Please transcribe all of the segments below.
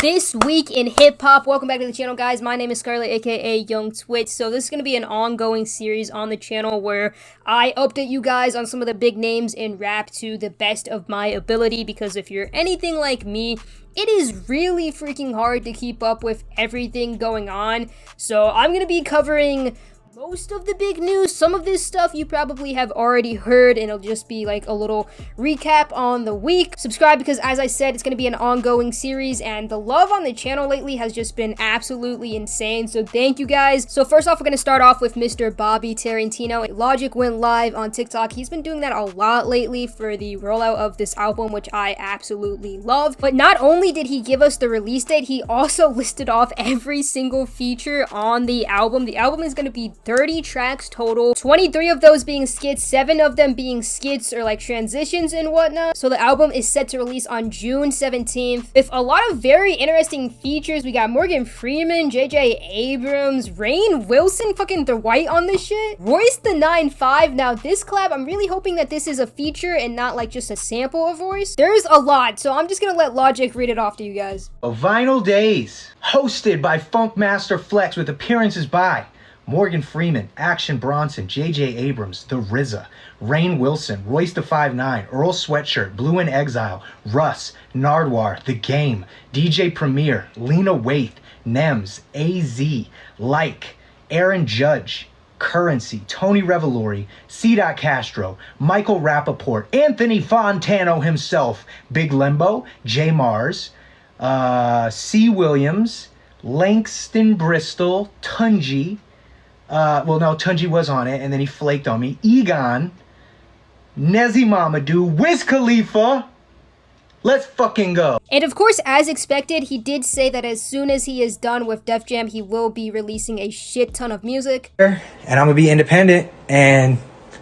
This week in hip hop, welcome back to the channel, guys. My name is Scarlett, aka Young Twitch. So this is going to be an ongoing series on the channel where I update you guys on some of the big names in rap to the best of my ability, because if you're anything like me, it is really freaking hard to keep up with everything going on. So I'm going to be covering most of the big news. Some of this stuff you probably have already heard, and it'll just be like a little recap on the week. Subscribe because, as I said, it's going to be an ongoing series, and the love on the channel lately has just been absolutely insane, so thank you guys. So first off, we're going to start off with Mr. Bobby Tarantino. Logic went live on TikTok. He's been doing that a lot lately for the rollout of this album, which I absolutely love. But not only did he give us the release date, he also listed off every single feature on the album. The album is going to be 30 tracks total, 23 of those being skits, 7 of them being skits or like transitions and whatnot. So the album is set to release on June 17th with a lot of very interesting features. We got Morgan Freeman, JJ Abrams, Rainn Wilson, fucking the white on this shit, Royce the 9-5. Now this collab, I'm really hoping that this is a feature and not like just a sample of Royce. There's a lot, so I'm just gonna let Logic read it off to you guys. Vinyl Days, hosted by Funkmaster Flex with appearances by Morgan Freeman, Action Bronson, J.J. Abrams, The RZA, Rainn Wilson, Royce the 5'9", Earl Sweatshirt, Blue in Exile, Russ, Nardwar, The Game, DJ Premier, Lena Waithe, Nems, AZ, Like, Aaron Judge, Currency, Tony Revolori, C. Castro, Michael Rappaport, Anthony Fontano himself, Big Lembo, J. Mars, C. Williams, Langston Bristol, Tunji, well, no, Tunji was on it, and then he flaked on me. Egon, Nezi Mamadou, Wiz Khalifa. Let's fucking go. And of course, as expected, he did say that as soon as he is done with Def Jam, he will be releasing a shit ton of music. And I'm gonna be independent, and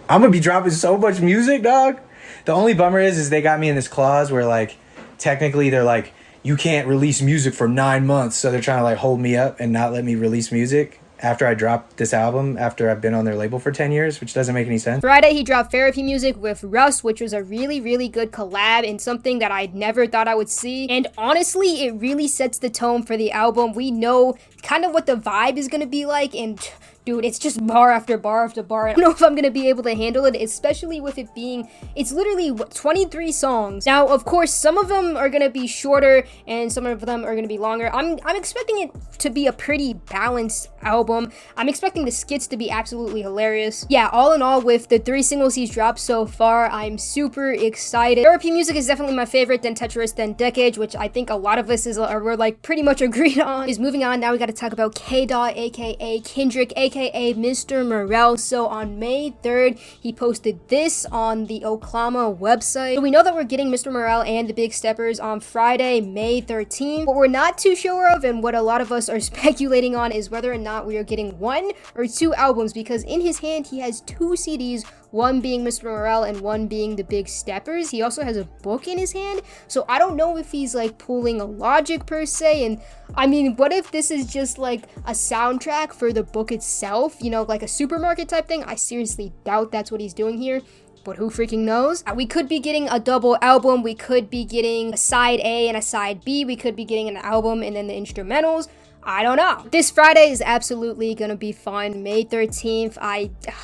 I'm gonna be dropping so much music, dog. The only bummer is they got me in this clause where, like, technically they're like, you can't release music for 9 months, so they're trying to, like, hold me up and not let me release music after I dropped this album, after I've been on their label for 10 years, which doesn't make any sense. Friday, he dropped Therapy Music with Russ, which was a really, really good collab and something that I never thought I would see. And honestly, it really sets the tone for the album. We know kind of what the vibe is going to be like, and dude, it's just bar after bar after bar. I don't know if I'm gonna be able to handle it, especially with it being, it's literally 23 songs. Now, of course, some of them are gonna be shorter and some of them are gonna be longer. I'm expecting it to be a pretty balanced album. I'm expecting the skits to be absolutely hilarious. Yeah, all in all, with the 3 singles he's dropped so far, I'm super excited. Therapy Music is definitely my favorite, then Tetris, then Decade, which I think a lot of us we're like pretty much agreed on. Is moving on, now we gotta talk about K-Dot, aka Kendrick, aka Mr. Morale. So on May 3rd, he posted this on the Oklahoma website. So we know that we're getting Mr. Morale and the Big Steppers on Friday, May 13th. What we're not too sure of, and what a lot of us are speculating on, is whether or not we are getting 1 or 2 albums, because in his hand he has 2 CDs, one being Mr. Morale and one being the Big Steppers. He also has a book in his hand, so I don't know if he's like pulling a Logic per se. And I mean, what if this is just like a soundtrack for the book itself, you know, like a supermarket type thing? I seriously doubt that's what he's doing here, but who freaking knows? We could be getting a double album, we could be getting a side A and a side B, we could be getting an album and then the instrumentals. I don't know. This Friday is absolutely gonna be fun. May 13th,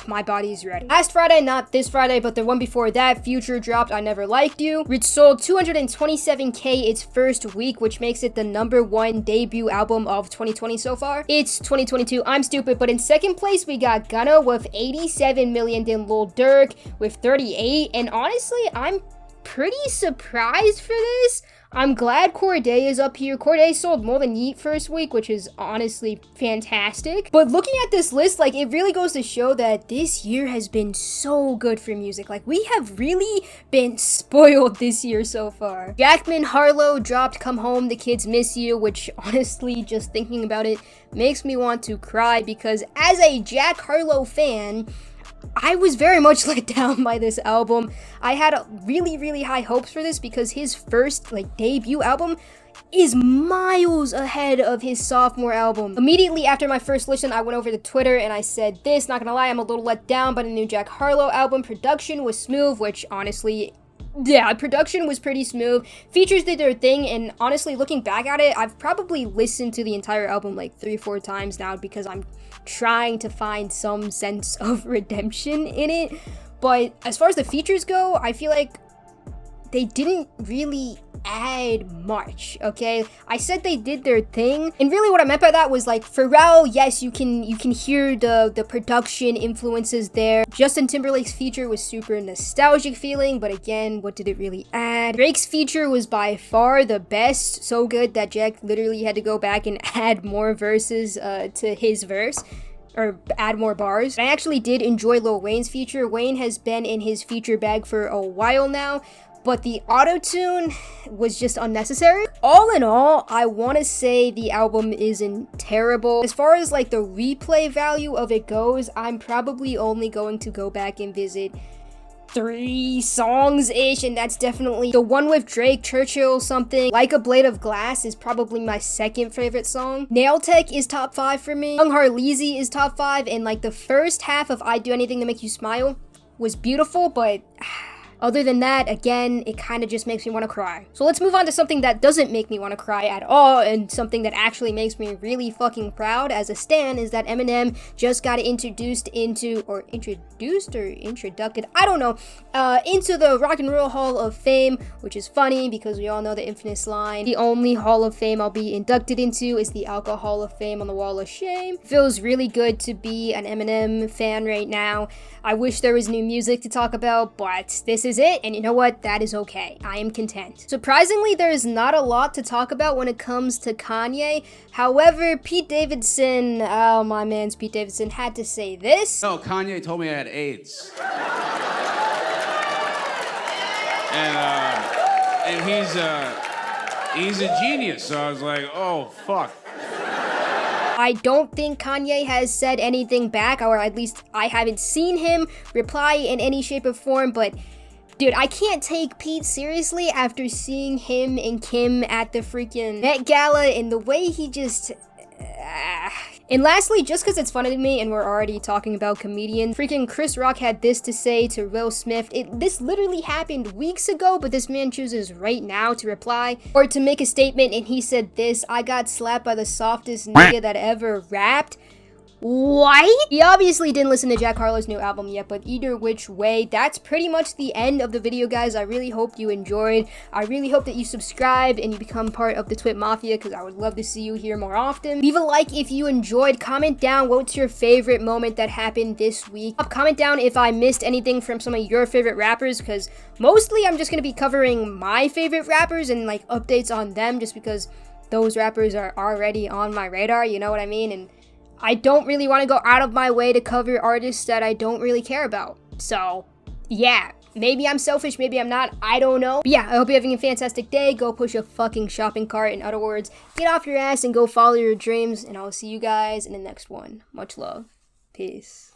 my body's ready. Last Friday, not this Friday, but the one before that, Future dropped I Never Liked You, which sold 227K its first week, which makes it the #1 debut album of 2020 so far. It's 2022, I'm stupid, but in second place, we got Gunna with 87 million, then Lil Durk with 38, and honestly, I'm pretty surprised for this. I'm glad Cordae is up here. Cordae sold more than Yeet first week, which is honestly fantastic. But looking at this list, like, it really goes to show that this year has been so good for music. Like, we have really been spoiled this year so far. Jack Harlow dropped Come Home, The Kids Miss You, which honestly, just thinking about it, makes me want to cry, because as a Jack Harlow fan, I was very much let down by this album. I had really, really high hopes for this because his first debut album is miles ahead of his sophomore album. Immediately after my first listen, I went over to Twitter and I said this, not gonna lie, I'm a little let down by the new Jack Harlow album. Production was smooth, which honestly Yeah, production was pretty smooth. Features did their thing, and honestly, looking back at it, I've probably listened to the entire album like 3-4 times now because I'm trying to find some sense of redemption in it. But as far as the features go, I feel like they didn't really add much, okay? I said they did their thing, and really what I meant by that was like Pharrell, yes, you can hear the production influences there. Justin Timberlake's feature was super nostalgic feeling, but again, what did it really add? Drake's feature was by far the best, so good that Jack literally had to go back and add more verses to his verse, or add more bars. I actually did enjoy Lil Wayne's feature. Wayne has been in his feature bag for a while now, but the auto-tune was just unnecessary. All in all, I want to say the album isn't terrible. As far as like the replay value of it goes, I'm probably only going to go back and visit 3 songs-ish, and that's definitely the one with Drake, Churchill something. Like a Blade of Glass is probably my second favorite song. Nail Tech is top 5 for me. Young Harleezy is top 5, and like the first half of I'd Do Anything to Make You Smile was beautiful, but other than that, again, it kind of just makes me want to cry. So let's move on to something that doesn't make me want to cry at all, and something that actually makes me really fucking proud as a stan is that Eminem just got introduced into, or introduced, I don't know, into the Rock and Roll Hall of Fame, which is funny because we all know the infamous line, the only Hall of Fame I'll be inducted into is the Alcohol Hall of Fame on the Wall of Shame. Feels really good to be an Eminem fan right now. I wish there was new music to talk about, but this is it, and you know what? That is okay. I am content. Surprisingly, there is not a lot to talk about when it comes to Kanye. However, Pete Davidson, oh my man's Pete Davidson, had to say this. No, Kanye told me I had AIDS. and he's a genius, so I was like, oh, fuck. I don't think Kanye has said anything back, or at least I haven't seen him reply in any shape or form, but dude, I can't take Pete seriously after seeing him and Kim at the freaking Met Gala and the way he just... And lastly, just because it's funny to me and we're already talking about comedians, freaking Chris Rock had this to say to Will Smith. This literally happened weeks ago, but this man chooses right now to reply or to make a statement, and he said this: I got slapped by the softest nigga that ever rapped. What? He obviously didn't listen to Jack Harlow's new album yet, but either which way, that's pretty much the end of the video, guys. I really hope you enjoyed. I really hope that you subscribe and you become part of the Twit Mafia, because I would love to see you here more often. Leave a like if you enjoyed. Comment down what's your favorite moment that happened this week. Comment down if I missed anything from some of your favorite rappers, because mostly I'm just going to be covering my favorite rappers and like updates on them, just because those rappers are already on my radar, you know what I mean? And I don't really want to go out of my way to cover artists that I don't really care about. So, yeah. Maybe I'm selfish, maybe I'm not, I don't know. But yeah, I hope you're having a fantastic day. Go push a fucking shopping cart. In other words, get off your ass and go follow your dreams. And I'll see you guys in the next one. Much love. Peace.